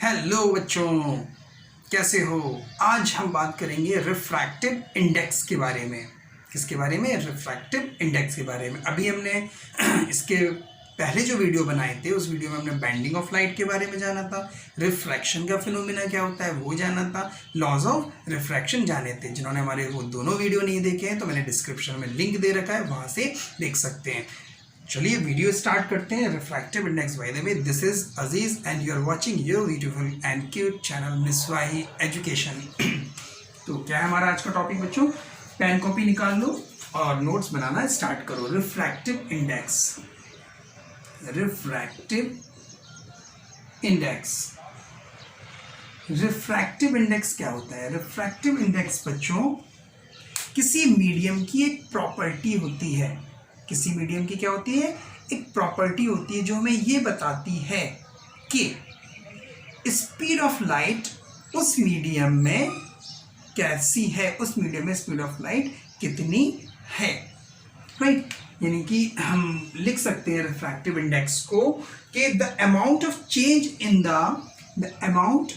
Hello बच्चों, कैसे हो। आज हम बात करेंगे रिफ्रैक्टिव इंडेक्स के बारे में। किसके बारे में? रिफ्रैक्टिव इंडेक्स के बारे में। अभी हमने इसके पहले जो वीडियो बनाए थे उस वीडियो में हमने बेंडिंग ऑफ लाइट के बारे में जाना था, रिफ्रैक्शन का फिनोमिना क्या होता है वो जाना था, लॉज ऑफ रिफ्रैक्शन जाने थे। जिन्होंने हमारे वो दोनों वीडियो नहीं देखे हैं तो मैंने डिस्क्रिप्शन में लिंक दे रखा है, वहाँ से देख सकते हैं। चलिए वीडियो स्टार्ट करते हैं। Refractive index, by the way this is Aziz and you are watching your beautiful and cute channel Miswahi education. तो क्या है हमारा आज का टॉपिक बच्चों? पेन कॉपी निकाल लो और नोट्स बनाना स्टार्ट करो। Refractive index, refractive index. Refractive index क्या होता है? रिफ्रैक्टिव इंडेक्स बच्चों किसी मीडियम की एक प्रॉपर्टी होती है। किसी मीडियम की क्या होती है? एक प्रॉपर्टी होती है जो हमें ये बताती है कि स्पीड ऑफ लाइट उस मीडियम में कैसी है, उस मीडियम में स्पीड ऑफ लाइट कितनी है, राइट। यानी कि हम लिख सकते हैं रिफ्रैक्टिव इंडेक्स को कि the amount of change in the amount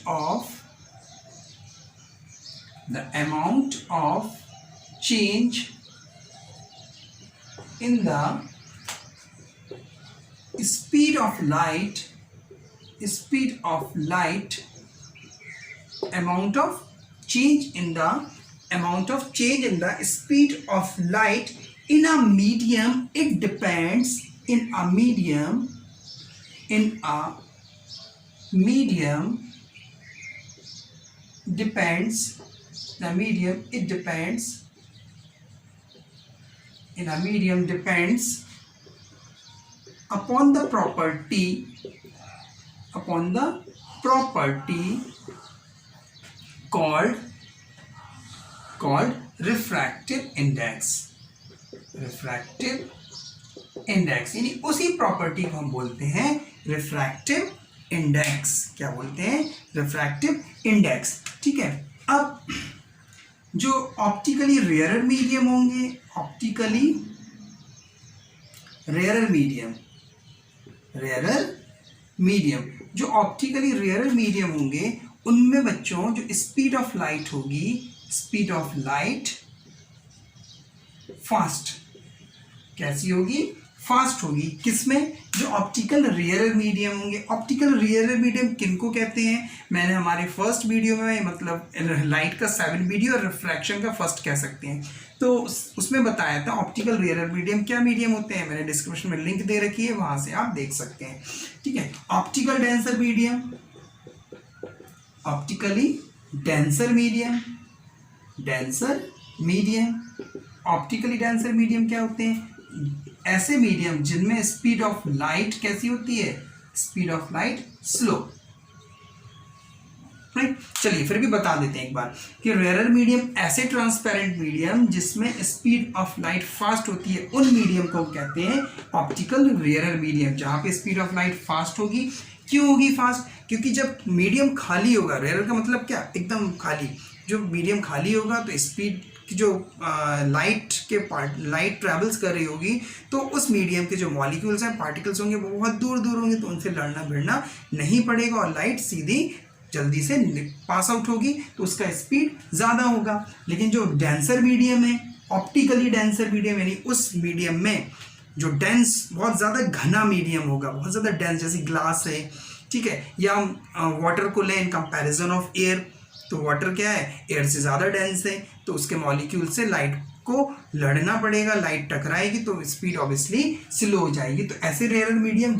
of change in the speed of light, amount of change in the speed of light in a medium, it depends in a medium depends the medium it depends in a medium depends upon the property called refractive index। यानी उसी property को हम बोलते हैं refractive index. क्या बोलते हैं? Refractive index. ठीक है। अब जो ऑप्टिकली रेयरर मीडियम होंगे, जो ऑप्टिकली रेयरर मीडियम होंगे उनमें बच्चों जो स्पीड ऑफ लाइट होगी, स्पीड ऑफ लाइट फास्ट। कैसी होगी? फास्ट होगी। किसमें? जो ऑप्टिकल रेयरर मीडियम होंगे। ऑप्टिकल रेयरर मीडियम किनको कहते हैं? मैंने हमारे फर्स्ट वीडियो में, मतलब लाइट का 7 वीडियो और रिफ्रैक्शन का फर्स्ट कह सकते हैं, तो उसमें बताया था ऑप्टिकल रेयरर मीडियम क्या मीडियम होते हैं। मैंने डिस्क्रिप्शन में लिंक दे रखी है, वहां से आप देख सकते हैं। ठीक है। ऑप्टिकली डेंसर मीडियम क्या होते हैं? ऐसे मीडियम जिनमें स्पीड ऑफ लाइट कैसी होती है? Speed of light slow, right. चलिए फिर भी बता देते हैं एक बार कि रेयरर मीडियम ऐसे ट्रांसपेरेंट मीडियम जिसमें स्पीड ऑफ लाइट फास्ट होती है, उन मीडियम को कहते हैं ऑप्टिकल रेयरर मीडियम। जहां पे स्पीड ऑफ लाइट फास्ट होगी। क्यों होगी फास्ट? क्योंकि जब मीडियम खाली होगा, रेयरर का मतलब क्या? एकदम खाली। जो मीडियम खाली होगा तो स्पीड जो लाइट ट्रेवल्स कर रही होगी, तो उस मीडियम के जो मॉलिक्यूल्स हैं, पार्टिकल्स होंगे, वो बहुत दूर होंगे, तो उनसे लड़ना भिड़ना नहीं पड़ेगा और लाइट सीधी जल्दी से पास आउट होगी, तो उसका स्पीड ज़्यादा होगा। लेकिन जो डेंसर मीडियम है, ऑप्टिकली डेंसर मीडियम, यानी उस मीडियम में जो डेंस, बहुत ज़्यादा घना मीडियम होगा, बहुत ज़्यादा डेंस, जैसे ग्लास है, ठीक है, या वाटर को लें इन कंपैरिजन ऑफ एयर, तो वाटर क्या है? एयर से ज़्यादा डेंस है, तो उसके मॉलिक्यूल से लाइट को लड़ना पड़ेगा, लाइट टकराएगी तो स्पीड ऑब्वियसली स्लो हो जाएगी। तो ऐसे रेयरर मीडियम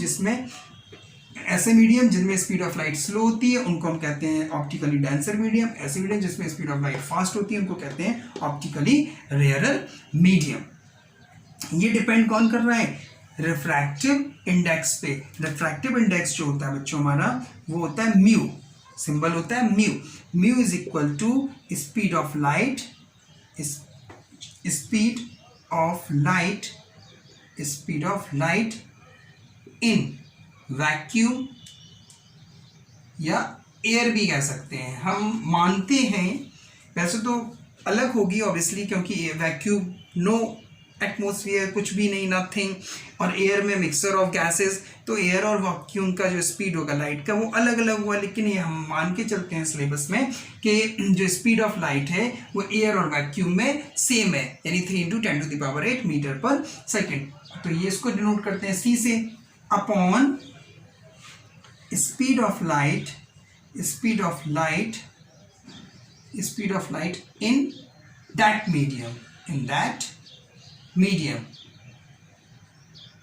जिनमें स्पीड ऑफ लाइट स्लो होती है उनको हम कहते हैं ऑप्टिकली डेंसर मीडियम। ऐसे मीडियम जिसमें स्पीड ऑफ लाइट फास्ट होती है उनको कहते हैं ऑप्टिकली रेयरर मीडियम। ये डिपेंड कौन कर रहा है? रिफ्रैक्टिव इंडेक्स पे। रिफ्रैक्टिव इंडेक्स जो होता है बच्चों हमारा, वो होता है म्यू। सिंबल होता है mu. Mu is equal to speed of light in vacuum या एयर भी कह सकते हैं। हम मानते हैं, वैसे तो अलग होगी ऑब्वियसली, क्योंकि वैक्यूम नो एटमॉस्फेयर कुछ भी नहीं, नथिंग, और एयर में मिक्सचर ऑफ गैसेस, तो एयर और वैक्यूम का जो स्पीड होगा लाइट का वो अलग अलग हुआ, लेकिन ये हम मान के चलते हैं सिलेबस में कि जो स्पीड ऑफ लाइट है वो एयर और वैक्यूम में सेम है, यानी 3 × 10⁸ मीटर पर सेकेंड। तो ये इसको डिनोट करते हैं सी से, upon speed of light in that medium,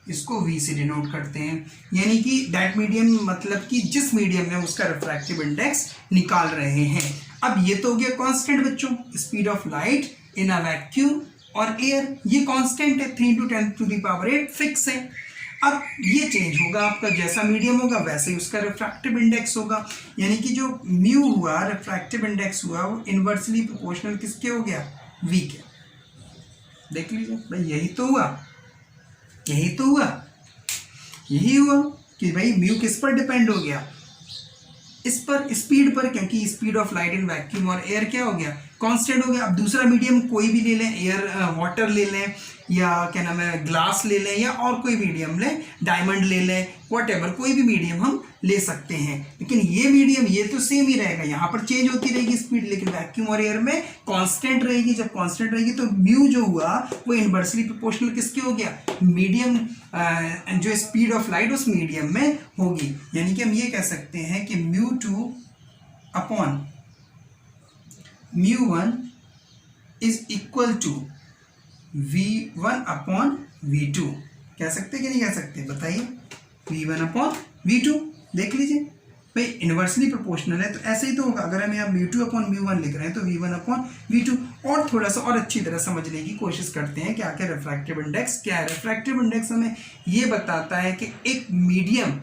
इसको V से डिनोट करते हैं, यानी कि दैट मीडियम मतलब कि जिस मीडियम में उसका रिफ्रैक्टिव इंडेक्स निकाल रहे हैं। अब ये तो हो गया कांस्टेंट बच्चों, speed of light in a vacuum और एयर, ये कांस्टेंट है, 3 × 10⁸ फिक्स है। अब ये चेंज होगा, आपका जैसा मीडियम होगा वैसे ही उसका रिफ्रैक्टिव इंडेक्स होगा, यानी कि जो म्यू हुआ, रिफ्रैक्टिव इंडेक्स हुआ, वो इन्वर्सली प्रोपोर्शनल किसके हो गया, V के। देख लीजिए भाई, यही तो हुआ कि भाई म्यू किस पर डिपेंड हो गया, इस पर, स्पीड पर, क्योंकि speed of light in vacuum और एयर क्या हो गया, कांस्टेंट हो गया। अब दूसरा मीडियम कोई भी ले लें, एयर वाटर ले लें, या क्या नाम है ग्लास ले लें, या और कोई मीडियम लें, डायमंड ले लें, व्हाटएवर, कोई भी मीडियम हम ले सकते हैं, लेकिन ये मीडियम ये तो सेम ही रहेगा, यहाँ पर चेंज होती रहेगी स्पीड, लेकिन वैक्यूम और एयर में कांस्टेंट रहेगी। जब कांस्टेंट रहेगी तो म्यू जो हुआ वो इनवर्सली प्रोपोर्शनल किसके हो गया, मीडियम, जो स्पीड ऑफ लाइट उस मीडियम में होगी, यानी कि हम ये कह सकते हैं कि μ2 upon μ1 is equal to V1 upon V2। कह सकते कि नहीं कह सकते, बताइए, V1 अपॉन V2। देख लीजिए भाई, इन्वर्सली प्रोपोर्शनल है तो ऐसे ही तो होगा। अगर हम यहाँ μ2 अपॉन μ1 लिख रहे हैं तो V1 अपॉन V2। और थोड़ा सा और अच्छी तरह समझने की कोशिश करते हैं कि आखिर रिफ्रैक्टिव इंडेक्स क्या है। रिफ्रैक्टिव इंडेक्स हमें ये बताता है कि एक मीडियम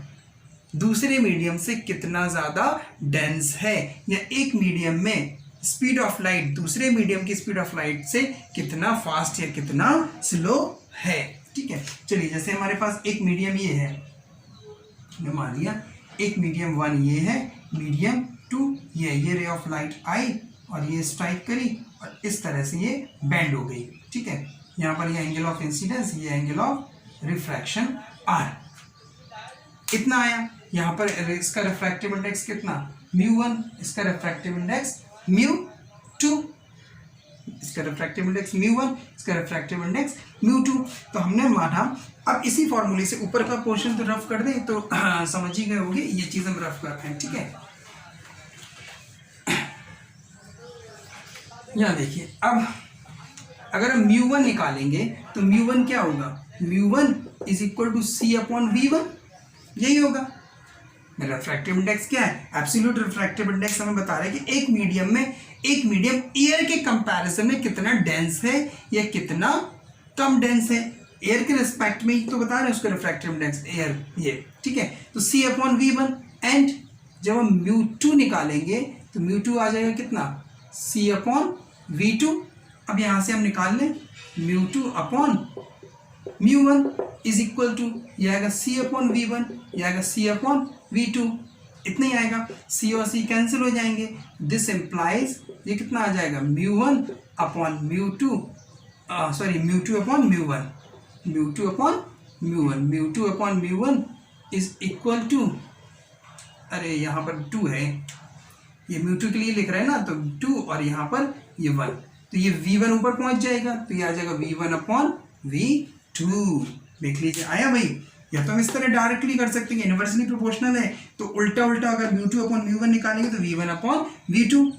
दूसरे मीडियम से कितना ज़्यादा डेंस है, या एक मीडियम में स्पीड ऑफ लाइट दूसरे मीडियम की स्पीड ऑफ लाइट से कितना फास्ट या कितना स्लो है। ठीक है, चलिए, जैसे हमारे पास एक मीडियम ये है, मान लिया एक मीडियम 1 ये है, मीडियम 2 ये रे ऑफ लाइट आई और ये स्ट्राइक करी और इस तरह से ये बेंड हो गई। ठीक है, यहाँ पर ये एंगल ऑफ इंसिडेंस, ये एंगल ऑफ रिफ्रैक्शन R, इतना आया। यहाँ पर इसका रिफ्रैक्टिव इंडेक्स कितना, μ1, इसका रिफ्रैक्टिव इंडेक्स μ2, इसका रिफ्रैक्टिव इंडेक्स μ1, इसका रिफ्रैक्टिव इंडेक्स μ2। तो हमने माना, अब इसी फॉर्मूले से ऊपर का पोर्शन तो रफ कर दें तो समझ ही गए होंगे, ये चीज हम रफ करते हैं। ठीक है, यहाँ देखिए, अब अगर हम μ1 निकालेंगे तो μ1 क्या होगा, μ1 is equal to C upon V1, यही होगा। रिफ्रैक्टिव इंडेक्स क्या है, एब्सोल्यूट रिफ्रैक्टिव इंडेक्स हमें बता रहा है कि एक मीडियम एयर के कंपैरिजन में कितना डेंस है या कितना कम डेंस है, एयर के रिस्पेक्ट में ही तो बता रहे हैं उसका रिफ्रैक्टिव इंडेक्स एयर, ये ठीक है। तो C अपॉन V1, एंड जब हम μ2 निकालेंगे तो μ2 आ जाएगा कितना, C अपॉन V2। अब यहाँ से हम निकाल लें μ2 अपॉन μ1 इज इक्वल टू, यह आएगा C अपॉन V1, यह आएगा C अपॉन V2, इतना ही आएगा। C और C कैंसिल हो जाएंगे, दिस इम्प्लाइज ये कितना आ जाएगा, μ1 upon μ2, sorry μ2 upon μ1, μ2 upon μ1, μ2 upon μ1 is equal to, अरे यहाँ पर 2 है, ये μ2 के लिए लिख रहे हैं ना, तो 2 और यहाँ पर ये 1, तो ये V1 ऊपर पहुंच जाएगा, तो ये आ जाएगा V1 अपॉन V2। देख लीजिए, आया भाई। या तो हम इस तरह डायरेक्टली कर सकते हैं, इनवर्सली प्रोपोर्शनल है तो उल्टा उल्टा अगर μ2 अपॉन μ1 निकालेंगे तो V1 अपॉन V2।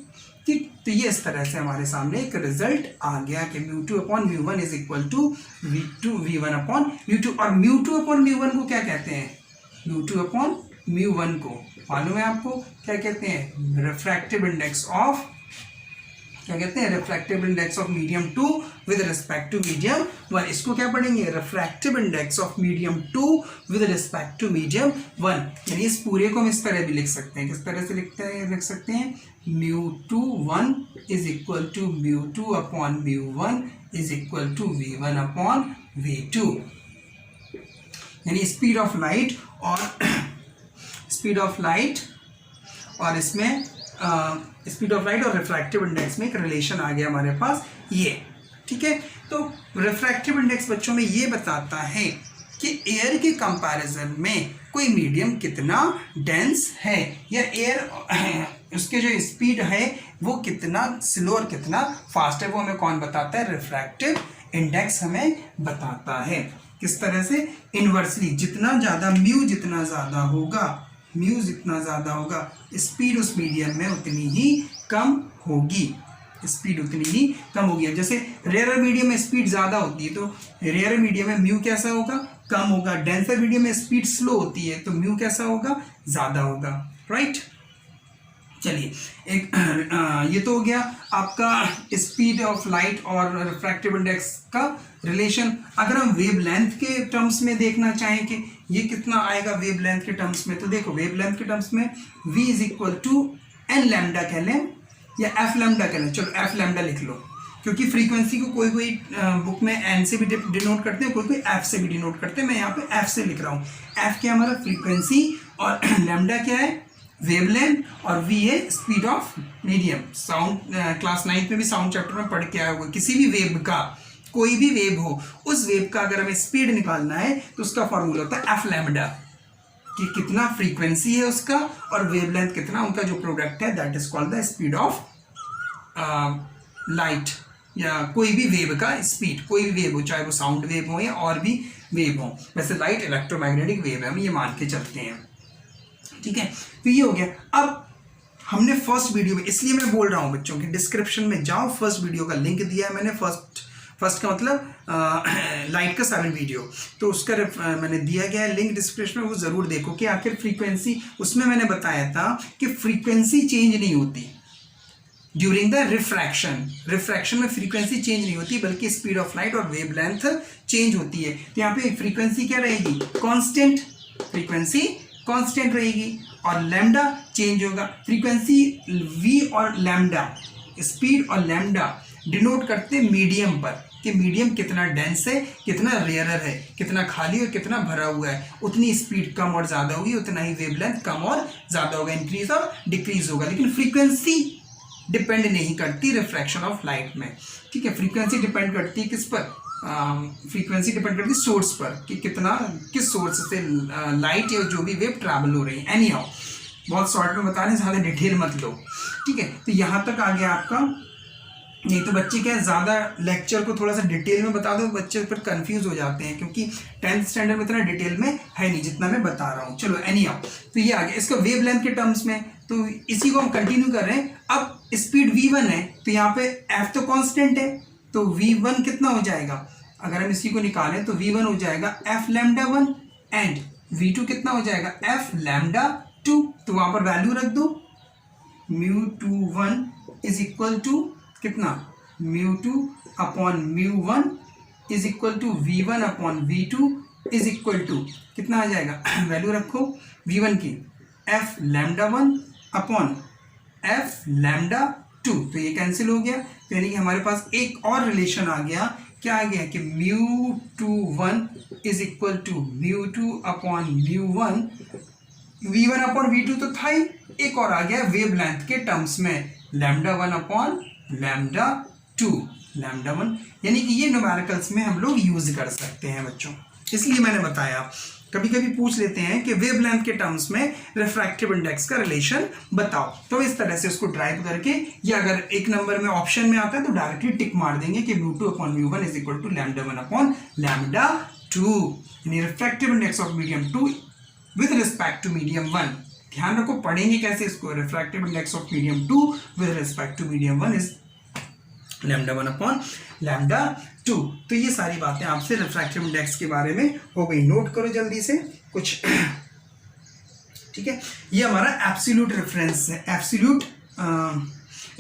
ठीक, तो ये इस तरह से हमारे सामने एक रिजल्ट आ गया कि μ2 upon μ1 is equal to V1 upon V2। और μ2 अपॉन μ1 को क्या कहते हैं, μ2 अपॉन μ1 को मालूम है आपको क्या कहते हैं, रिफ्रैक्टिव इंडेक्स ऑफ, क्या कहते हैं, refractive index of medium 2 with respect to medium 1। इसको क्या पढ़ेंगे, refractive index of medium 2 with respect to medium 1। यानी इस पूरे को हम इस तरह भी लिख सकते हैं, किस तरह से लिख सकते हैं, μ2 is equal to μ2 upon μ1 is equal to V1 upon V2। यानी स्पीड ऑफ लाइट और इसमें स्पीड ऑफ लाइट और रिफ्रैक्टिव इंडेक्स में एक रिलेशन आ गया हमारे पास ये। ठीक है। तो रिफ्रैक्टिव इंडेक्स बच्चों में ये बताता है कि एयर के कंपैरिजन में कोई मीडियम कितना डेंस है, या एयर उसके जो स्पीड है वो कितना स्लो और कितना फास्ट है, वो हमें कौन बताता है? रिफ्रैक्टिव इंडेक्स हमें बताता है। किस तरह से? इन्वर्सली, जितना ज़्यादा म्यू जितना ज़्यादा होगा, म्यू जितना ज़्यादा होगा, स्पीड उस मीडियम में उतनी ही कम होगी, स्पीड उतनी ही कम होगी। जैसे रेयर मीडियम में स्पीड ज़्यादा होती है तो रेयर मीडियम में म्यू कैसा होगा? कम होगा। डेंसर मीडियम में स्पीड स्लो होती है तो म्यू कैसा होगा? ज़्यादा होगा, राइट। चलिए, एक ये तो हो गया आपका स्पीड ऑफ लाइट और रिफ्रैक्टिव इंडेक्स का रिलेशन। अगर हम वेव लेंथ के टर्म्स में देखना चाहें कि ये कितना आएगा वेव लेंथ के टर्म्स में, तो देखो वेव लेंथ के टर्म्स में v is equal to n lambda कह लें या एफ लैम्डा कह लें। चलो एफ लैम्डा लिख लो, क्योंकि फ्रीक्वेंसी को कोई कोई बुक में एन से भी डिनोट करते हैं, कोई कोई एफ से भी डिनोट करते हैं। मैं यहाँ पे एफ से लिख रहा हूँ। एफ क्या हमारा? फ्रीक्वेंसी, और लैम्डा क्या है? वेवलेंथ, और वी है speed of medium. Sound class 9 में भी साउंड चैप्टर में पढ़ के आया होगा। किसी भी वेव का, कोई भी वेव हो, उस वेव का अगर हमें स्पीड निकालना है तो उसका फॉर्मूला होता है एफ लैम्डा, कि कितना फ्रीक्वेंसी है उसका और वेवलेंथ कितना, उनका जो प्रोडक्ट है that is called the speed of light, या कोई भी वेव का स्पीड। कोई भी वेव हो, चाहे वो साउंड वेव हो या और भी वेव हो। वैसे लाइट इलेक्ट्रोमैग्नेटिक वेव है, हम ये मान के चलते हैं, ठीक है। तो ये हो गया। अब हमने फर्स्ट वीडियो में, इसलिए मैं बोल रहा हूँ बच्चों की डिस्क्रिप्शन में जाओ, फर्स्ट वीडियो का लिंक दिया है मैंने। फर्स्ट का मतलब लाइट का 7 वीडियो, तो उसका मैंने दिया गया है लिंक डिस्क्रिप्शन में, वो ज़रूर देखो कि आखिर फ्रीक्वेंसी, उसमें मैंने बताया था कि फ्रीक्वेंसी चेंज नहीं होती ड्यूरिंग द रिफ्रैक्शन। रिफ्रैक्शन में फ्रीक्वेंसी चेंज नहीं होती, बल्कि स्पीड ऑफ लाइट और वेवलेंथ चेंज होती है। तो यहाँ पे फ्रीक्वेंसी क्या रहेगी? कांस्टेंट, फ्रीक्वेंसी कांस्टेंट रहेगी, और लैम्डा चेंज होगा। फ्रीक्वेंसी v और लैम्डा, स्पीड और लैम्डा डिनोट करते मीडियम पर, कि मीडियम कितना डेंस है, कितना रेयरर है, कितना खाली और कितना भरा हुआ है। उतनी स्पीड कम और ज़्यादा होगी, उतना ही वेवलेंथ कम और ज़्यादा होगा, इंक्रीज और डिक्रीज होगा। लेकिन फ्रीक्वेंसी डिपेंड नहीं करती रिफ्रैक्शन ऑफ लाइट में, ठीक है। फ्रीक्वेंसी डिपेंड करती है किस पर? फ्रीक्वेंसी डिपेंड करती है सोर्स पर, कि कितना, किस सोर्स से लाइट या जो भी वेव ट्रैवल हो रही है। एनी हाउ, बहुत शॉर्ट में बता रहे हैं, ज़्यादा डिटेल मत लो, ठीक है। तो यहाँ तक आ गया आपका। नहीं तो बच्चे क्या है, ज़्यादा लेक्चर को थोड़ा सा डिटेल में बता दो, बच्चे फिर कंफ्यूज हो जाते हैं, क्योंकि 10th स्टैंडर्ड में इतना डिटेल में है नहीं जितना मैं बता रहा हूँ। चलो एनी हाउ, तो ये आ गया इसका वेव लेंथ के टर्म्स में। तो इसी को हम कंटिन्यू कर रहे हैं। अब स्पीड v1 है, तो यहाँ पे f तो कांस्टेंट है, तो v1 कितना हो जाएगा? अगर हम इसी को निकालें तो v1 हो जाएगा f लैम्डा 1, एंड v2 कितना हो जाएगा? f lambda 2। तो वहाँ पर वैल्यू रख दो, μ21 इज इक्वल टू कितना? μ2 upon μ1 is equal to v1 upon v2 is equal to कितना आ जाएगा? वैल्यू रखो v1 की, f lambda 1 upon f lambda 2, तो ये कैंसिल हो गया। तो यानी कि हमारे पास एक और रिलेशन आ गया। क्या आ गया? कि μ21 is equal to μ2 upon μ1, v1 upon v2 तो था ही, एक और आ गया वेवलेंथ के टर्म्स में, लैम्डा 1 अपॉन लैम्डा 2, लैम्डा 1। यानी कि ये न्यूमेरिकल्स में हम लोग यूज कर सकते हैं बच्चों, इसलिए मैंने बताया। कभी कभी पूछ लेते हैं कि वेवलेंथ के टर्म्स में रिफ्रैक्टिव इंडेक्स का रिलेशन बताओ, तो इस तरह से उसको ड्राइव करके, या अगर एक नंबर में ऑप्शन में आता है तो डायरेक्टली टिक मार देंगे कि μ2 upon μ1 is equal to lambda 1 upon lambda 2, यानी refractive index of medium 2 with respect to medium 1। ध्यान रखो, पढ़ेंगे कैसे इसको। Refractive index of medium 2 with respect to medium 1 is lambda 1 upon lambda 2। तो ये सारी बातें आपसे रिफ्रैक्टिव इंडेक्स के बारे में हो गई। नोट करो जल्दी से कुछ, ठीक है। ये हमारा एब्सोल्यूट रेफरेंस है, एब्सोल्यूट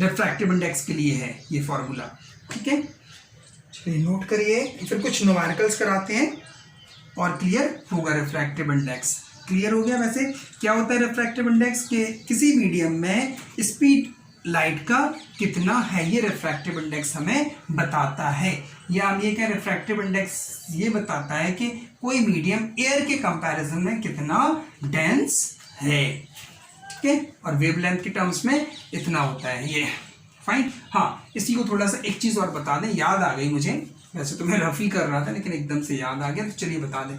रिफ्रैक्टिव इंडेक्स के लिए है ये फॉर्मूला, ठीक है। चलिए नोट करिए, फिर कुछ न्यूमेरिकल्स कराते हैं और क्लियर होगा रिफ्रैक्टिव इंडेक्स। क्लियर हो गया। वैसे क्या होता है रिफ्रैक्टिव इंडेक्स के? किसी मीडियम में स्पीड लाइट का कितना है, ये रिफ्रैक्टिव इंडेक्स हमें बताता है। या हम ये क्या, रिफ्रैक्टिव इंडेक्स ये बताता है कि कोई मीडियम एयर के कंपैरिजन में कितना डेंस है, ठीक है। और वेवलेंथ के टर्म्स में इतना होता है ये फाइन। हाँ, इसी को थोड़ा सा एक चीज़ और बता दें, याद आ गई मुझे, वैसे तो मैं रफ ही कर रहा था लेकिन एकदम से याद आ गया, तो चलिए बता दें।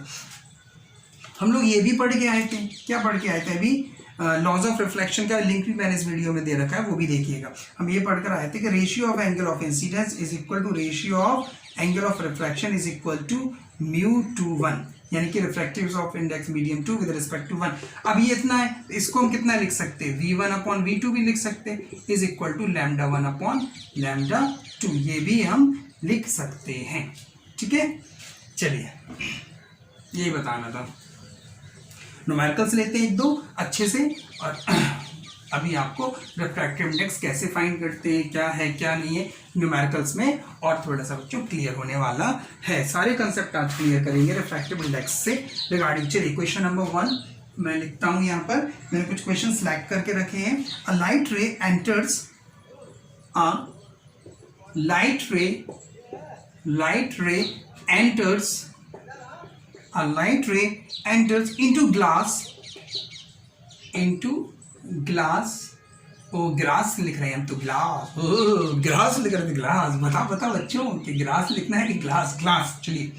हम लोग ये भी पढ़ के आए थे, क्या पढ़ के आए थे अभी, लॉज ऑफ रिफ्लेक्शन का लिंक भी मैंने इस वीडियो में दे रखा है, वो भी देखिएगा। हम ये पढ़कर आए थे कि ratio of angle of incidence is equal to ratio of angle of reflection is equal to mu two 1, यानी कि refractive of index medium 2 with respect to 1। अब ये इतना है, इसको हम कितना लिख सकते हैं, v1 अपॉन v2 भी लिख सकते हैं, is equal to lambda 1 upon lambda 2, ये भी हम लिख सकते हैं। ठीक है, चलिए यही बताना था। न्यूमेरिकल्स लेते हैं एक दो अच्छे से, और अभी आपको रिफ्रैक्टिव इंडेक्स कैसे फाइंड करते हैं, क्या है क्या नहीं है न्यूमेरिकल्स में, और थोड़ा सा बच्चों क्लियर होने वाला है। सारे कंसेप्ट आज क्लियर करेंगे रिफ्रैक्टिव इंडेक्स से रिगार्डिंग। चलिए क्वेश्चन नंबर 1 मैं लिखता हूँ यहाँ पर, मैंने कुछ क्वेश्चन सिलेक्ट करके रखे हैं। A light ray enters into glass, oh grass लिख रहे हैं हम तो, ग्रास लिख रहे थे, ग्लास। बता बच्चों कि ग्रास लिखना है कि ग्लास। चलिए,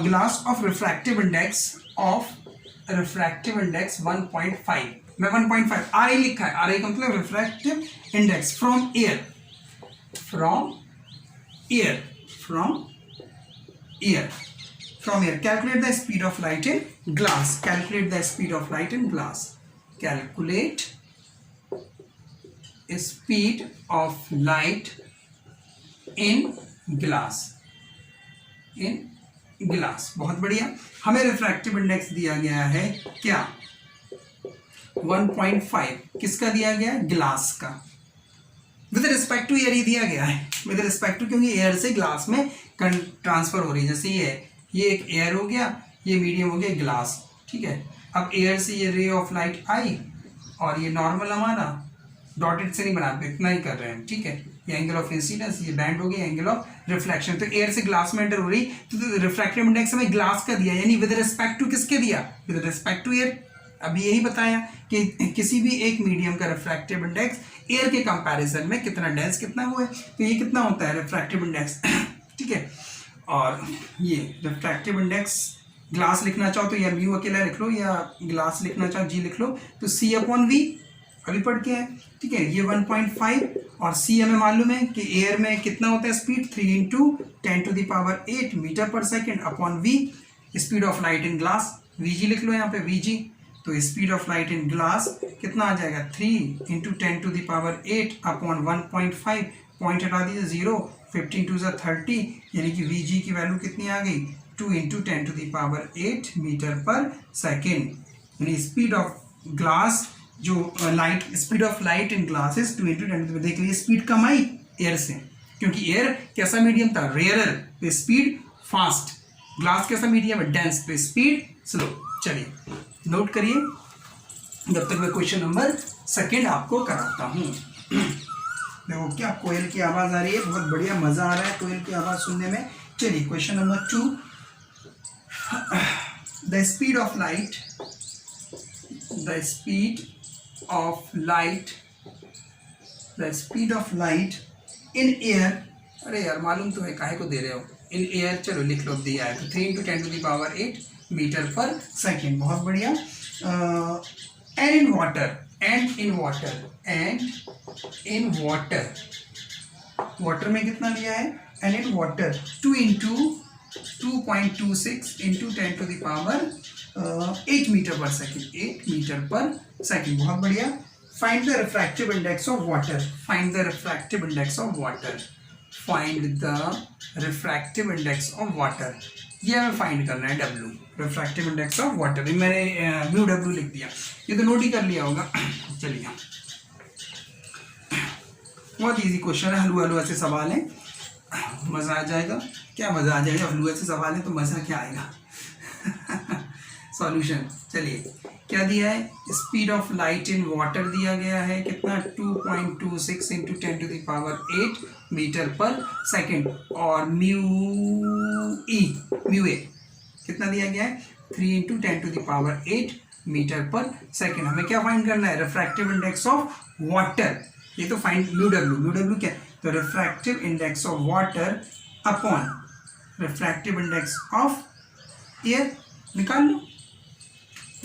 ग्लास ऑफ रिफ्रैक्टिव इंडेक्स 1.5, मैं 1.5 आर लिखा है, आर का मतलब refractive index from air, calculate the speed of light in glass, calculate the speed of light in glass, calculate speed of light in glass, बहुत बढ़िया। हमें refractive index दिया गया है क्या, 1.5, किसका दिया गया है, ग्लास का, विद रिस्पेक्ट टू एयर ही दिया गया है, विद रिस्पेक्ट टू, क्योंकि एयर से ग्लास में ट्रांसफर हो रही है। जैसे ये एक एयर हो गया, ये मीडियम हो गया ग्लास, ठीक है। अब एयर से ये रे ऑफ लाइट आई, और ये नॉर्मल हमारा डॉटेड से नहीं बनाते, इतना ही कर रहे हैं, ठीक है। ये एंगल ऑफ इंसिडेंस, ये बैंड हो गया एंगल ऑफ रिफ्लेक्शन। तो एयर से ग्लास में एंटर हो रही, तो रिफ्रैक्टिव इंडेक्स हमें ग्लास का दिया, यानी विद रिस्पेक्ट टू किसके दिया, विद रिस्पेक्ट टू एयर। अभी यही बताया कि किसी भी एक मीडियम का रिफ्रैक्टिव इंडेक्स एयर के कंपैरिजन में कितना डेंस कितना हुआ है, तो ये कितना होता है रिफ्रैक्टिव इंडेक्स, ठीक है। और ये रिफ्रैक्टिव इंडेक्स ग्लास लिखना चाहो तो या म्यू अकेला लिख लो, या ग्लास लिखना चाहो जी लिख लो, तो c अपॉन वी अभी पढ़ के है, ठीक है। ये 1.5 और c हमें मालूम है कि एयर में कितना होता है स्पीड, 3 × 10⁸ मीटर पर second upon v, speed of light in glass, vg लिख लो यहाँ पे vg। तो speed of light in glass कितना आ जाएगा, 3 × 10⁸ अपॉन 1.5, पॉइंट हटा दीजिए 0, 15 2 = 30, यानी कि vg की वैल्यू कितनी आ गई, 2 × 10⁸ मीटर पर सेकेंड। यानी स्पीड ऑफ ग्लास जो light, speed of light in glasses 2 × 10⁸, देख लीजिए स्पीड कम आई एयर से, क्योंकि एयर कैसा मीडियम था, रेयरर, तो स्पीड फास्ट, ग्लास कैसा मीडियम है, डेंस, तो स्पीड स्लो। चलिए नोट करिए, जब तक मैं क्वेश्चन नंबर 2 आपको कराता हूँ। देखो क्या कोयल की आवाज़ आ रही है, बहुत बढ़िया, मज़ा आ रहा है कोयल की आवाज़ सुनने में। चलिए question number 2, the speed of light in air, अरे यार मालूम तो है, काहे को दे रहे हो, इन एयर, चलो लिख लो, दिया है तो 3 × 10⁸ मीटर पर सेकेंड, बहुत बढ़िया। एंड इन वाटर में कितना लिया है, एंड इन वाटर 2 × 2.26 × 10⁸ मीटर पर सेकेंड, 8 मीटर पर सेकेंड, बहुत बढ़िया। Find the refractive index of water, find the refractive index of water, ये हमें फाइंड करना है, W, refractive index of water. मैंने म्यू W लिख दिया, ये तो नोट ही कर लिया होगा। चलिए बहुत इजी क्वेश्चन है, हलवा से सवाल है, मज़ा आ जाएगा। क्या मज़ा आ जाएगा, हलवा से सवाल है तो मज़ा क्या आएगा। सॉल्यूशन, चलिए क्या दिया है, speed of light in water दिया गया है कितना, 2.26 × 10⁸ मीटर पर सेकेंड, और म्यू ए कितना दिया गया है, 3 × 10⁸ मीटर पर सेकेंड। हमें क्या फाइंड करना है, रिफ्रैक्टिव इंडेक्स ऑफ वाटर, ये तो फाइंड म्यू डब्ल्यू क्या, तो refractive index of water upon refractive index of air निकाल लो।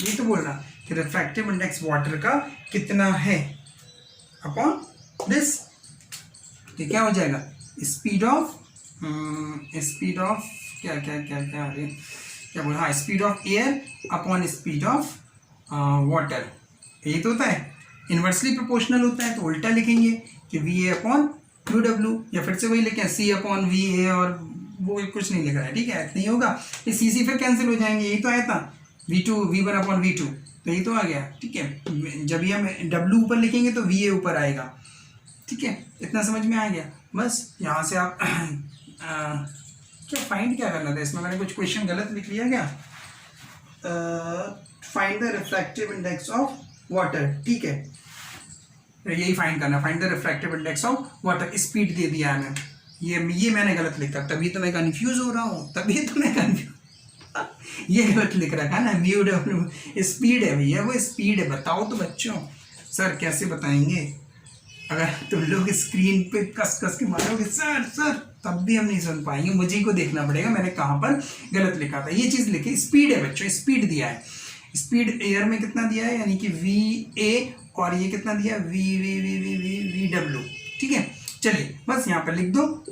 ये तो बोल रहा कि रिफ्रैक्टिव इंडेक्स वाटर का कितना है अपॉन दिस, तो क्या हो जाएगा स्पीड ऑफ क्या क्या क्या क्या अरे क्या बोला, हाँ speed of air upon speed of water. यही तो होता है, इन्वर्सली प्रोपोर्शनल होता है, तो उल्टा लिखेंगे कि V A upon Q W, या फिर से वही लिखें सी अपॉन वी ए, और वो कुछ नहीं लिख रहा है, ठीक है नहीं होगा, ये सी फिर कैंसिल हो जाएंगे, यही तो आया था V2 V1 अपॉन V2, तो यही तो आ गया, ठीक है। जब ये हम W ऊपर लिखेंगे तो VA ऊपर आएगा, ठीक है, इतना समझ में आ गया। बस यहाँ से आप क्या फाइंड क्या करना था इसमें, मैंने कुछ क्वेश्चन गलत लिख लिया क्या, find the refractive index of water, ठीक है यही फाइंड करना, find the refractive index of water, speed दे दिया है ये मैंने गलत लिखा, तभी तो मैं कंफ्यूज हो रहा हूँ, तभी तो मैं कंफ्यूज ये गलत लिख रखा ना, म्यू डब्ल्यू स्पीड है भैया, वो स्पीड है, बताओ तो बच्चों। सर कैसे बताएंगे, अगर तुम लोग स्क्रीन पे कस कस के मारोगे सर सर तब भी हम नहीं सुन पाएंगे, मुझे को देखना पड़ेगा मैंने कहाँ पर गलत लिखा था। ये चीज़ लिखी स्पीड है बच्चों, स्पीड दिया है, स्पीड एयर में कितना दिया है, यानी कि VA, और ये कितना दिया वी डब्ल्यू, ठीक है। चलिए बस यहाँ पर लिख दो,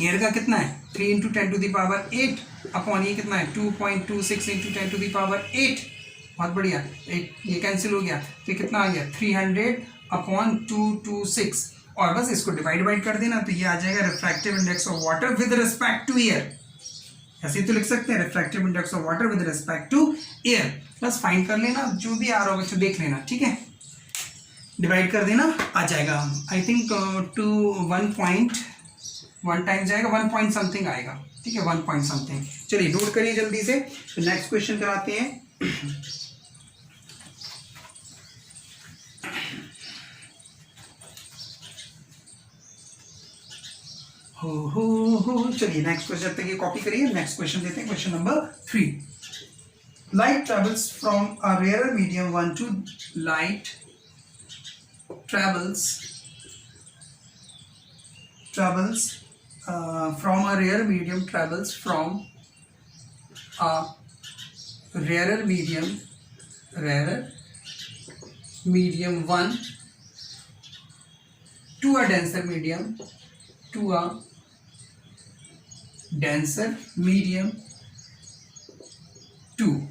एयर का कितना है 3 × 10⁸ अपॉन ये कितना है 2.26 × 10⁸8, बहुत बढ़िया, ये कैंसिल हो गया, तो कितना आ गया 300/226, और बस इसको डिवाइड कर देना, तो ये आ जाएगा refractive index of water with respect to air, ऐसे तो लिख सकते हैं refractive index of water with respect to air, बस फाइंड कर लेना, जो भी आ रहा होगा तो देख लेना, ठीक है, डिवाइड कर देना आ जाएगा, आई थिंक 1 टाइम जाएगा, 1 पॉइंट समथिंग आएगा, ठीक है 1 पॉइंट समथिंग। चलिए नोट करिए जल्दी से, तो नेक्स्ट क्वेश्चन कराते हैं। हो चलिए नेक्स्ट क्वेश्चन, जब तक ये कॉपी करिए, नेक्स्ट क्वेश्चन देते हैं, question number 3। Light travels from a rare medium 1 to light travels from a rare medium travels from a rarer medium 1 to a denser medium 2.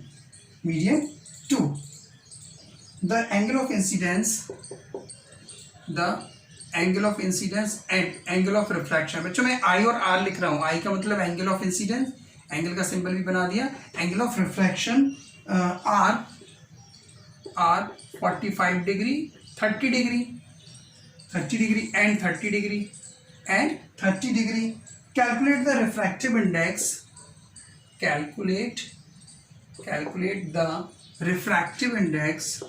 The angle of incidence and angle of refraction, बच्चों मैं I और R लिख रहा हूँ, I का मतलब angle of incidence, angle का symbol भी बना दिया, angle of refraction R 45 degree 30 degree and 30 degree. Calculate the refractive index, calculate the refractive index,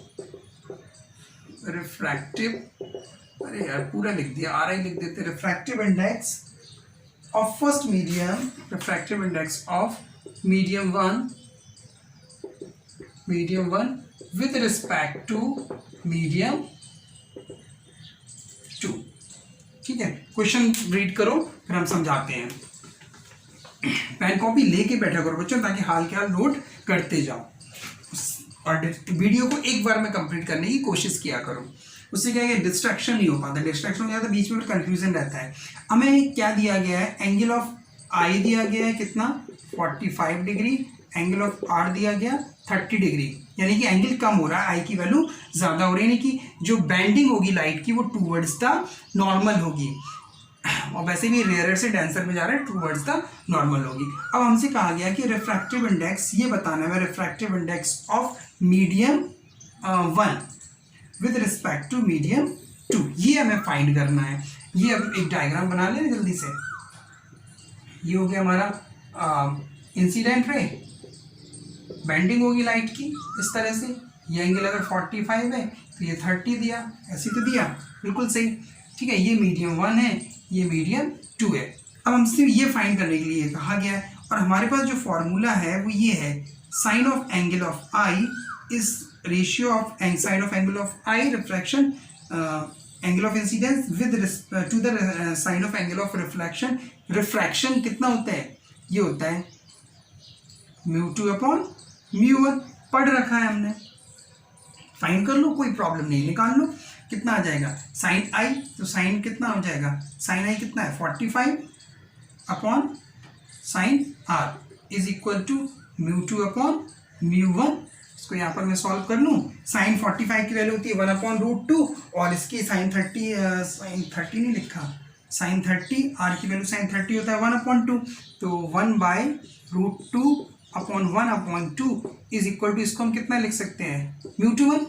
अरे यार पूरा लिख दिया, RI लिख देते, refractive index of first medium, refractive index of medium 1 with respect to medium 2, ठीक है। क्वेश्चन रीड करो फिर हम समझाते हैं, पेन कॉपी लेके बैठा करो बच्चों, ताकि हाल के हाल नोट करते जाओ, और वीडियो को एक बार में कंप्लीट करने की कोशिश किया करो, उससे क्या है डिस्ट्रैक्शन नहीं हो पाता, डिस्ट्रैक्शन हो जाता है बीच में कंफ्यूजन रहता है। हमें क्या दिया गया है, एंगल ऑफ आई दिया गया है कितना 45 डिग्री, एंगल ऑफ आर दिया गया 30 डिग्री, यानी कि एंगल कम हो रहा है, आई की वैल्यू ज़्यादा हो रही है, यानी कि जो बेंडिंग होगी लाइट की वो टूवर्ड्स द नॉर्मल होगी, और वैसे भी रेयर से डेंसर में जा रहा है टूवर्ड्स द नॉर्मल होगी। अब हमसे कहा गया कि रिफ्रैक्टिव इंडेक्स ये बताना है, refractive index of medium 1 with respect to medium 2, ये हमें फाइंड करना है। ये अब एक डायग्राम बना लें जल्दी से, ये हो गया हमारा इंसिडेंट रे, बेंडिंग होगी लाइट की इस तरह से, ये एंगल अगर 45 है तो ये 30 दिया, ऐसे तो दिया बिल्कुल सही, ठीक है। ये मीडियम 1 है, ये मीडियम 2 है। अब हमसे ये फाइंड करने के लिए कहा गया है, और हमारे पास जो फॉर्मूला है वो ये है, sine of angle of i is ratio of sine of angle of i refraction angle of incidence with to the sine of angle of reflection. Refraction कितना होता है, ये होता है μ2 अपॉन μ1, पढ़ रखा है हमने, फाइंड कर लो, कोई प्रॉब्लम नहीं, निकाल लो। कितना आ जाएगा साइन आई, तो साइन कितना हो जाएगा, साइन आई कितना है 45 upon sine r is equal to μ2 upon μ1। इसको यहाँ पर मैं सॉल्व कर लूँ, साइन 45 की वैल्यू होती है 1/√2 और इसकी साइन 30 नहीं लिखा, साइन 30 आर की वैल्यू साइन 30 होता है 1/2, तो 1/√2 अपॉन 1/2 इज इक्वल टू, इसको हम कितना लिख सकते हैं μ2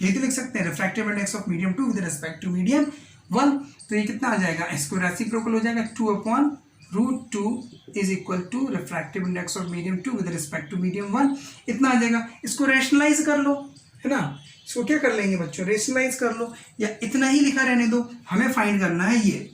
यही तो लिख सकते हैं, refractive index of medium 2 with respect to medium 1। तो ये कितना आ जाएगा, इसको रेसिप्रोकल हो जाएगा 2/√2 is equal to refractive index of medium 2 with respect to medium 1, इतना आ जाएगा। इसको रैशनलाइज कर लो, है ना, इसको क्या कर लेंगे बच्चों, रेशनलाइज कर लो, या इतना ही लिखा रहने दो, हमें फाइंड करना है ये।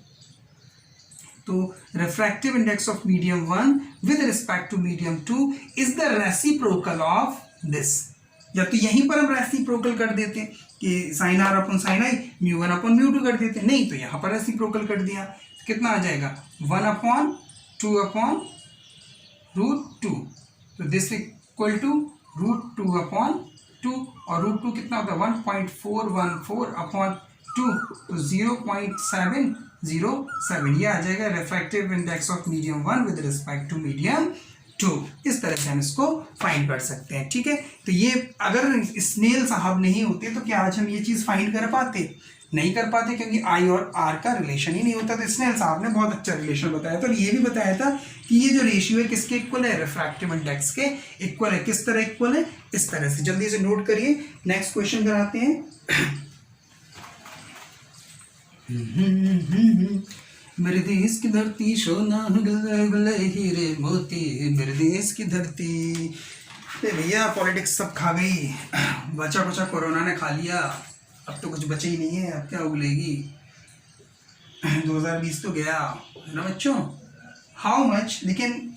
तो refractive index of medium 1 with respect to medium 2 is the reciprocal of this, या तो यहीं पर हम रेसिप्रोकल कर देते कि sine r upon sine i μ1 upon μ2 कर देते, नहीं तो यहाँ पर रेसिप्रोकल कर दिया, कितना आ जाएगा 1/2 अपॉन √2, तो दिस इक्वल टू √2/2, और √2 कितना होता है 1.414 अपॉन 2, तो 0.707, ये आ जाएगा refractive index of medium 1 with respect to medium 2। इस तरह से हम इसको फाइंड कर सकते हैं, ठीक है। तो ये अगर स्नेल साहब नहीं होते तो क्या आज हम ये चीज़ फाइंड कर पाते, नहीं कर पाते, क्योंकि आई और आर का रिलेशन ही नहीं होता। तो स्नेल साहब ने बहुत अच्छा रिलेशन बताया था, और ये भी बताया था कि ये जो रेशियो है किसके इक्वल है, रिफ्रैक्टिव इंडेक्स के इक्वल है। किस तरह इक्वल है, इस तरह से। जल्दी से नोट करिए, नेक्स्ट क्वेश्चन कराते हैं। मेरे देश की धरती सोना गले हीरे मोती, मेरे देश की धरती। भैया पॉलिटिक्स सब खा गई, बचा बचा कोरोना ने खा लिया, अब तो कुछ बचा ही नहीं है, अब क्या उगलेगी। 2020 तो गया है ना बच्चों। हाउ मच, लेकिन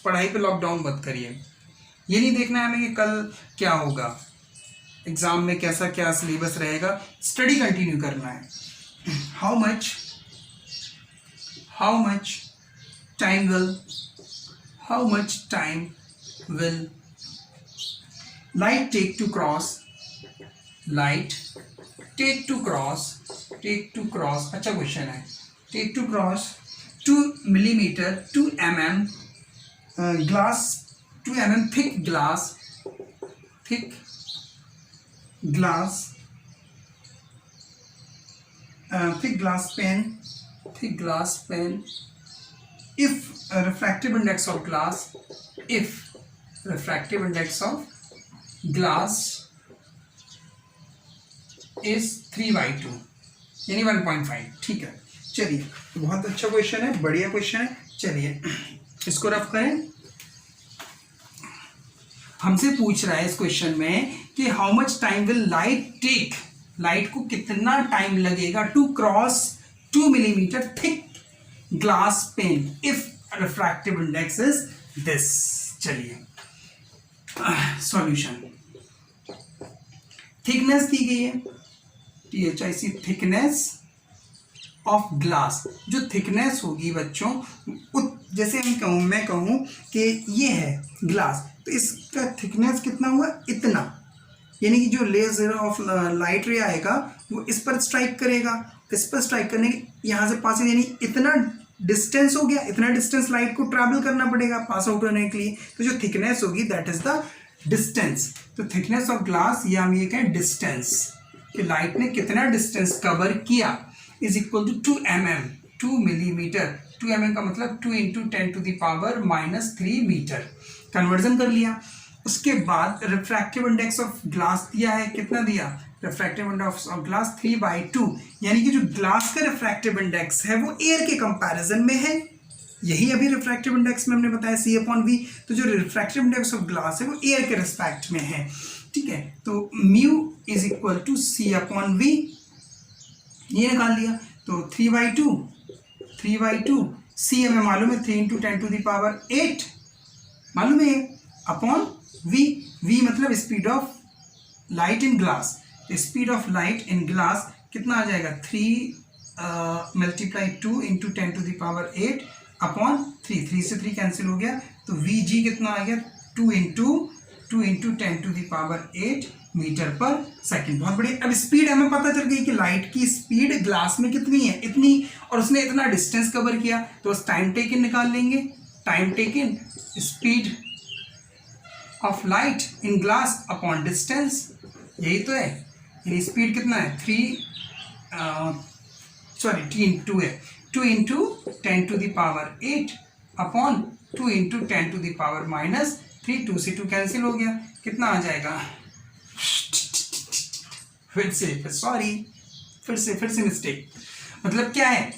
पढ़ाई पे लॉकडाउन मत करिए, ये नहीं देखना है हमें कि कल क्या होगा, एग्जाम में कैसा क्या सिलेबस रहेगा, स्टडी कंटिन्यू करना है। how much time will light take to cross अच्छा क्वेश्चन है। take to cross 2 millimeter 2 mm glass 2 mm thick glass pen if refractive index of glass is 3/2 यानी 1.5, ठीक है। चलिए, बहुत अच्छा क्वेश्चन है, बढ़िया क्वेश्चन है। चलिए इसको रफ करें। हमसे पूछ रहा है इस क्वेश्चन में कि how much time will light take, light को कितना टाइम लगेगा to cross 2 millimeter thick glass pen if refractive index is this। चलिए सॉल्यूशन, थिकनेस दी गई है THIC, थिकनेस ऑफ ग्लास। जो थिकनेस होगी बच्चों, जैसे मैं कहूँ कि ये है ग्लास, तो इसका थिकनेस कितना हुआ, इतना, यानी कि जो लेजर ऑफ लाइट रे आएगा वो इस पर स्ट्राइक करेगा, इस पर स्ट्राइक करने के यहाँ से पास, यानी इतना डिस्टेंस हो गया, इतना डिस्टेंस लाइट को ट्रैवल करना पड़ेगा पास आउट होने के लिए। तो जो थिकनेस होगी दैट इज द डिस्टेंस। तो थिकनेस ऑफ ग्लास, या हम ये कहें डिस्टेंस, कि लाइट ने कितना डिस्टेंस कवर किया, is equal to 2 mm 2 millimeter 2 mm का मतलब 2 × 10⁻³ मीटर। कन्वर्जन कर लिया। उसके बाद रिफ्रैक्टिव इंडेक्स ऑफ ग्लास दिया है, कितना दिया, रिफ्रैक्टिव इंडेक्स ऑफ ग्लास 3/2, यानी कि जो ग्लास का रिफ्रैक्टिव इंडेक्स है वो एयर के कंपैरिजन में है। यही अभी रिफ्रैक्टिव इंडेक्स में हमने बताया C/V। तो जो रिफ्रैक्टिव इंडेक्स ऑफ ग्लास है वो एयर के रिस्पेक्ट में है, ठीक है। तो mu is equal to C/V, ये निकाल लिया। तो 3/2 C हमें मालूम है 3 × 10⁸ मालूम है, अपॉन V मतलब speed of light in glass. Speed of light in glass कितना आ जाएगा 3 मल्टीप्लाई 2 इंटू 10⁸ 8 अपॉन 3 से 3 कैंसिल हो गया, तो वी जी कितना आ गया 2 इंटू 10⁸ मीटर पर सेकंड। बहुत बढ़िया। अब स्पीड हमें पता चल गई कि लाइट की स्पीड ग्लास में कितनी है, इतनी, और उसने इतना डिस्टेंस कवर किया, तो बस टाइम टेकन निकाल लेंगे। Time taken speed of light in glass upon distance, यही तो है। यानी स्पीड कितना है 2 है, 2 इंटू 10⁸ अपॉन 2 इंटू 10⁻³ 2 से 2 कैंसिल हो गया, कितना आ जाएगा, फिर से मिस्टेक। मतलब क्या है,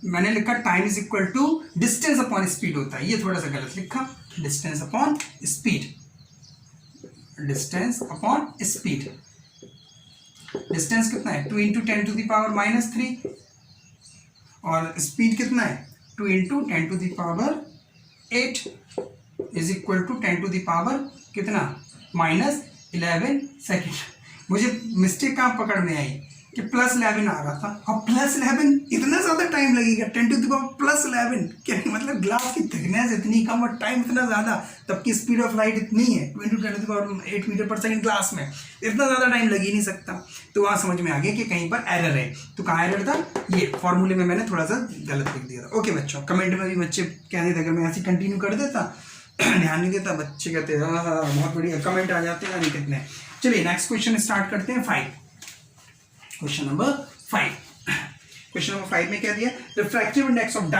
मैंने लिखा time is equal to distance upon speed होता है, ये थोड़ा सा गलत लिखा, डिस्टेंस अपॉन स्पीड। डिस्टेंस कितना है 2 इंटू 10⁻³ और स्पीड कितना है 2 इंटू 10⁸ इज इक्वल टू 10⁻, कितना -11 सेकेंड। मुझे मिस्टेक कहाँ पकड़ में आई कि +11 आ रहा था, अब +11 इतना ज़्यादा टाइम लगेगा, 10⁻+11, क्या मतलब ग्लास की थिकनेस इतनी कम और टाइम इतना ज़्यादा, तब की स्पीड ऑफ लाइट इतनी है 2 इंटू 10⁸ मीटर पर सेकेंड ग्लास में, इतना ज़्यादा टाइम लग ही नहीं सकता। तो वहाँ समझ में आ गया कि कहीं पर एरर है। तो कहाँ एरर था, ये फॉर्मूले में मैंने थोड़ा सा गलत लिख दिया था। ओके बच्चों, कमेंट में भी बच्चे कहते थे अगर मैं ऐसे कंटिन्यू कर देता, ध्यान नहीं देता, बच्चे कहते हैं बहुत बढ़िया, कमेंट आ जाते हैं, नहीं कितने। चलिए नेक्स्ट क्वेश्चन स्टार्ट करते हैं। 5 क्वेश्चन नंबर 5 में क्या दिया, रिफ्रैक्टिव इंडेक्स ऑफ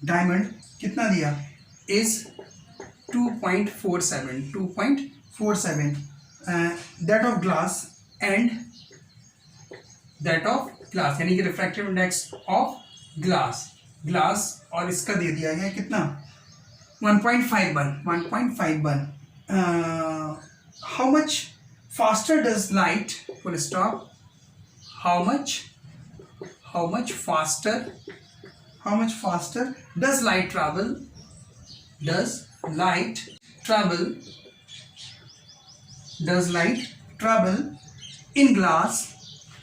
डायमंड कितना दिया इज 2.47 दैट ऑफ ग्लास यानी कि रिफ्रैक्टिव इंडेक्स ऑफ ग्लास और इसका दे दिया गया कितना 1.51 how much faster does light full stop how much faster does light travel in glass।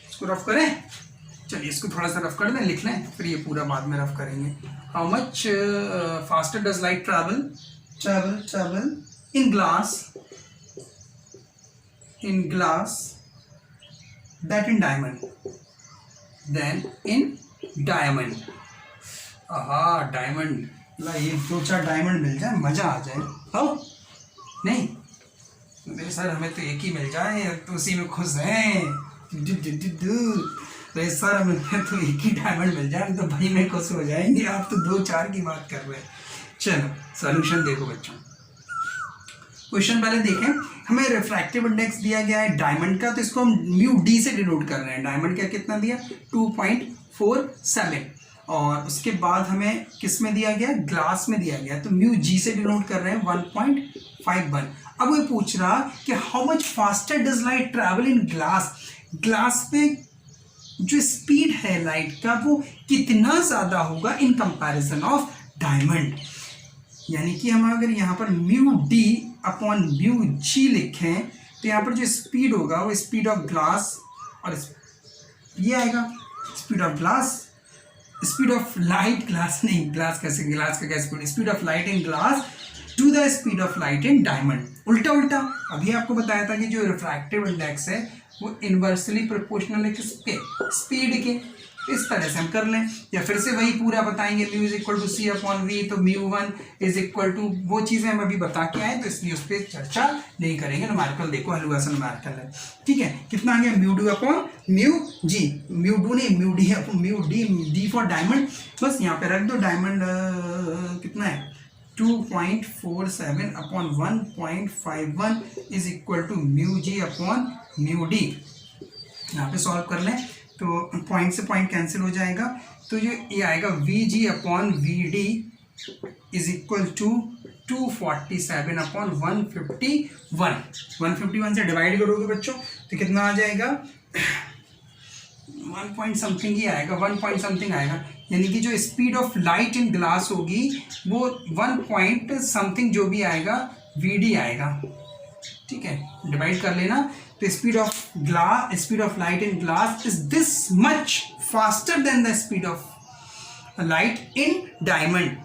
इसको रफ करें, चलिए इसको थोड़ा सा रफ कर दें, लिख लें, फिर ये पूरा बाद में रफ करेंगे। How much faster does light travel in glass that in diamond diamond ये 2-4 डायमंड मिल जाए मजा आ जाए। हो नहीं मेरे सर, हमें तो एक ही मिल जाए तो उसी में खुश हैं। तो इस सर हमें तो एक ही डायमंड मिल जाए तो भाई में खुश हो जाएंगे, आप तो 2-4 की बात कर रहे हैं। चलो सॉल्यूशन देखो बच्चों, क्वेश्चन पहले देखें। हमें रिफ्रैक्टिव इंडेक्स दिया गया है डायमंड का, तो इसको हम म्यू डी से डिनोट कर रहे हैं। डायमंड का कितना दिया 2.47 और उसके बाद हमें किस में दिया गया, ग्लास में दिया गया, तो म्यू जी से डिनोट कर रहे हैं 1.51। अब वो पूछ रहा कि how much faster does light travel in glass पे जो स्पीड है लाइट का वो कितना ज़्यादा होगा इन कंपैरिजन ऑफ डायमंड। यानी कि हम अगर यहाँ पर म्यू डी अपॉन म्यू जी लिखें तो यहाँ पर जो स्पीड होगा वो स्पीड ऑफ ग्लास, और ये आएगा स्पीड ऑफ लाइट, ग्लास का क्या speed of light in glass to the speed of light in diamond. उल्टा अभी आपको बताया था कि जो रिफ्रैक्टिव इंडेक्स है वो इन्वर्सली प्रोपोर्शनल है किसके, स्पीड के। इस तरह से हम कर लें, या फिर से वही पूरा बताएंगे mu is equal to c upon v, तो म्यू1 इज इक्वल टू, वो चीज़ें हम अभी बता के आए तो इसलिए उस पर चर्चा नहीं करेंगे। न्यूमेरिकल देखो, हलवा सा न्यूमेरिकल है, ठीक है। कितना आ गया mu d upon mu g, mu d नहीं mu d upon mu d for diamond, बस यहाँ पे रख दो। डायमंड कितना है 2.47 upon 1.51 is equal to mu g upon mu d. यहाँ पे सॉल्व कर लें तो पॉइंट से पॉइंट कैंसिल हो जाएगा, तो ये आएगा v g upon v d is equal to 247 upon 151 से डिवाइड करोगे बच्चों तो कितना आ जाएगा 1 पॉइंट समथिंग ही आएगा, 1 पॉइंट समथिंग आएगा। यानी कि जो speed of light in glass होगी वो 1 पॉइंट समथिंग जो भी आएगा VD आएगा, ठीक है, डिवाइड कर लेना। तो speed of light in glass is this much faster than the speed of light in diamond,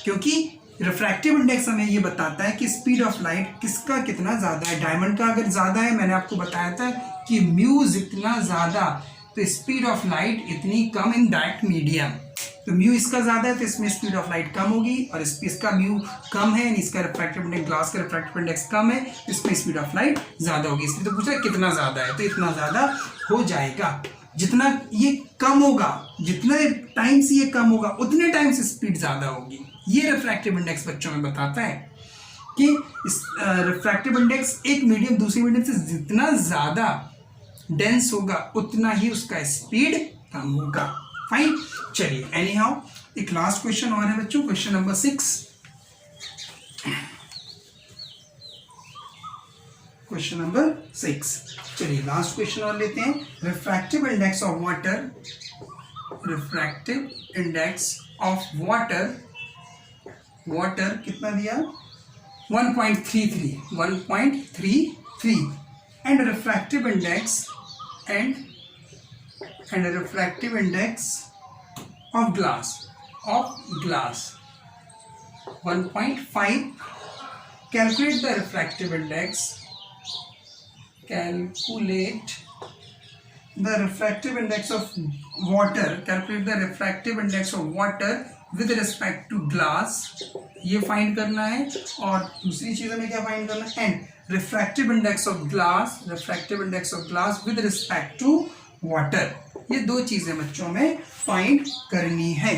क्योंकि रिफ्रैक्टिव इंडेक्स हमें ये बताता है कि स्पीड ऑफ लाइट किसका कितना ज़्यादा है। डायमंड का अगर ज़्यादा है, मैंने आपको बताया था कि म्यू जितना ज़्यादा तो स्पीड ऑफ लाइट इतनी कम इन दैट मीडियम। तो म्यू इसका ज़्यादा है तो इसमें स्पीड ऑफ लाइट कम होगी, और इसका म्यू कम है, इसका रिफ्रैक्टिव इंडेक्स, ग्लास का रिफ्रैक्टिव इंडेक्स कम है, इसमें स्पीड ऑफ लाइट ज़्यादा होगी। इसलिए तो पूछा कितना ज़्यादा है, तो इतना ज़्यादा हो जाएगा। जितना ये कम होगा, जितने टाइम्स ये कम होगा उतने टाइम्स स्पीड ज़्यादा होगी। ये रिफ्रैक्टिव इंडेक्स बच्चों में बताता है कि रिफ्रैक्टिव इंडेक्स एक मीडियम दूसरे मीडियम से जितना ज़्यादा डेंस होगा उतना ही उसका स्पीड कम होगा। फाइन, चलिए एनी हाउ एक लास्ट क्वेश्चन और है बच्चों, क्वेश्चन नंबर 6। क्वेश्चन नंबर 6, चलिए लास्ट क्वेश्चन और लेते हैं। Refractive index of water, refractive index of water, water कितना दिया 1.33 and refractive index and refractive index of glass 1.5। Calculate the refractive index, calculate the refractive index of water, calculate the refractive index of water with respect to glass, ये find करना है। और दूसरी चीज हमें क्या फाइंड करना है, and refractive index of glass, refractive index of glass with respect to water. ये दो चीजें बच्चों में फाइंड करनी है।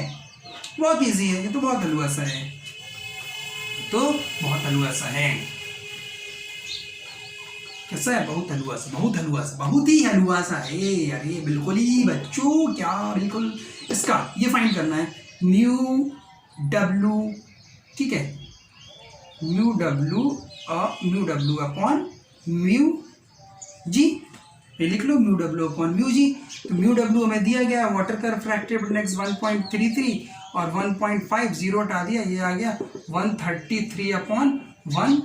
बहुत इजी है, ये तो बहुत हलवा सा है, तो बहुत हलवा सा है। कैसा है, बहुत हलवा सा, बहुत हलवा सा, बहुत ही हलवा सा है। अरे बिल्कुल ही बच्चों, क्या बिल्कुल इसका ये फाइंड करना है, म्यू डब्ल्यू, ठीक है, म्यू डब्ल्यू अपॉन म्यू जी, ये लिख लो म्यू डब्ल्यू अपॉन म्यू जी। तो म्यू डब्ल्यू हमें दिया गया, वाटर का रिफ्रैक्टिव इंडेक्स 1.33 और 1.5 जीरो हटा दिया, ये आ गया 133 अपॉन 1,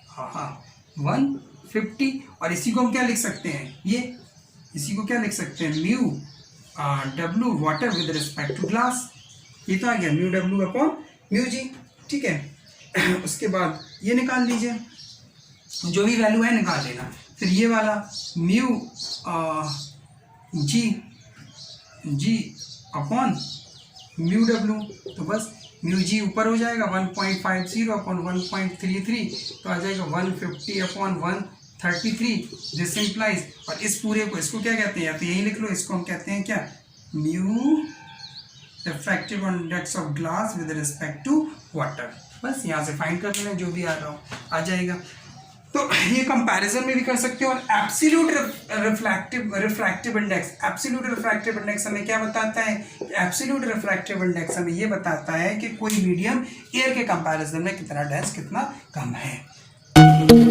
हाँ 150। और इसी को हम क्या लिख सकते हैं, ये इसी को क्या लिख सकते हैं, म्यू डब्ल्यू water with respect to glass. ये तो आ गया म्यू डब्ल्यू अपॉन म्यू जी, ठीक है। उसके बाद ये निकाल लीजिए, जो भी वैल्यू है निकाल लेना। फिर ये वाला mu g upon mu W, तो बस म्यू जी ऊपर हो जाएगा 1.50 अपॉन 1.33, तो आ जाएगा 150 अपॉन 133। दिस इम्प्लाइज, और इस पूरे को, इसको क्या कहते हैं, या तो यही लिख लो, इसको हम कहते हैं क्या, mu refractive index of glass with respect to water. बस यहाँ से फाइंड कर लेना, जो भी आ रहा हो आ जाएगा। तो ये कंपैरिजन में भी कर सकते हो। और absolute refractive index, absolute refractive index हमें क्या बताता है, एब्सोल्यूट रिफ्रैक्टिव इंडेक्स हमें ये बताता है कि कोई मीडियम एयर के कंपैरिजन में कितना डेंस, कितना कम है।